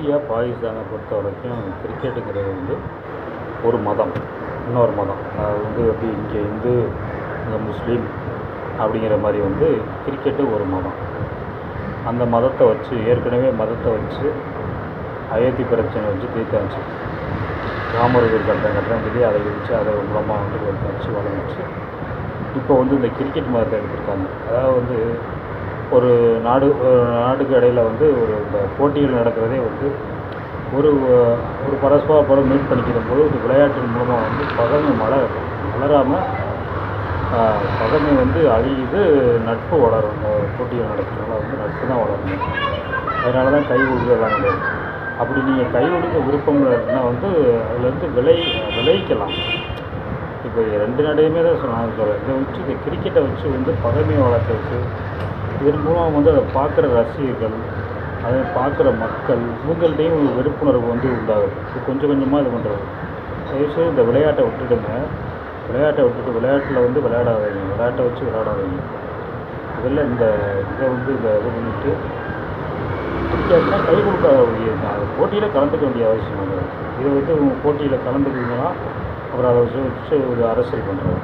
India, பாகிஸ்தானை பொறுத்த வரைக்கும் கிரிக்கெட்டுங்கிறது வந்து ஒரு மதம், இன்னொரு மதம். அது வந்து எப்படி இங்கே இந்து, இங்கே முஸ்லீம் அப்படிங்கிற மாதிரி வந்து கிரிக்கெட்டு ஒரு மதம். அந்த மதத்தை வச்சு ஏற்கனவே மதத்தை வச்சு அயோத்தி பிரச்சனை வச்சு தீர்த்தாச்சு. ராமர் கோயில் கட்டுறேன்னு சொல்லி அதை வச்சு அதை மூலமாக வந்து ஒரு கட்சி வளர்ந்துச்சு. இப்போ வந்து இந்த கிரிக்கெட் மதத்தை எடுத்திருக்காங்க. அதாவது வந்து ஒரு நாடுக்கு இடையில் வந்து இந்த போட்டிகள் நடக்கிறதே வந்து ஒரு பரஸ்பரம் மீட் பண்ணிக்கிற போது இந்த விளையாட்டின் மூலமாக வந்து பகைமை வளராமல் பகைமை வந்து அழியுது, நட்பு வளரும். போட்டிகள் நடக்கிறதுனால வந்து நட்பு தான் வளரணும். அதனால தான் கை கொடுக்கலாம் கிடையாது. அப்படி நீங்கள் கை கொடுக்க விருப்பம் இருக்குன்னா வந்து அதுலேருந்து விளைவிக்கலாம். இப்போ 2 நாடையுமே தான் சொல்கிறேன். இதை வச்சு இந்த கிரிக்கெட்டை வச்சு வந்து பகைமையை வளர்க்க வச்சு இதன் மூலம் வந்து அதை பார்க்குற ரசிகர்கள், அதை பார்க்குற மக்கள் இவங்கள்ட்டையும் ஒரு வெறுப்புணர்வு வந்து உண்டாகுது. இது கொஞ்சம் கொஞ்சமாக இது பண்ணுறது. தயவுசெய்து இந்த விளையாட்டை விட்டுடுங்க. விளையாட்டில் வந்து விளையாடாதீங்க. விளையாட்டை வச்சு விளையாடாதீங்க. அதில் இந்த இதை வந்து இது பண்ணிட்டு கிரிக்கெட்னா கை கொடுக்காத போட்டியில் கலந்துக்க வேண்டிய அவசியம் இல்லை. இதை வந்து போட்டியில் கலந்துக்கிங்கன்னா அப்புறம் அதை வச்சு ஒரு அரசியல் பண்ணுறாங்க.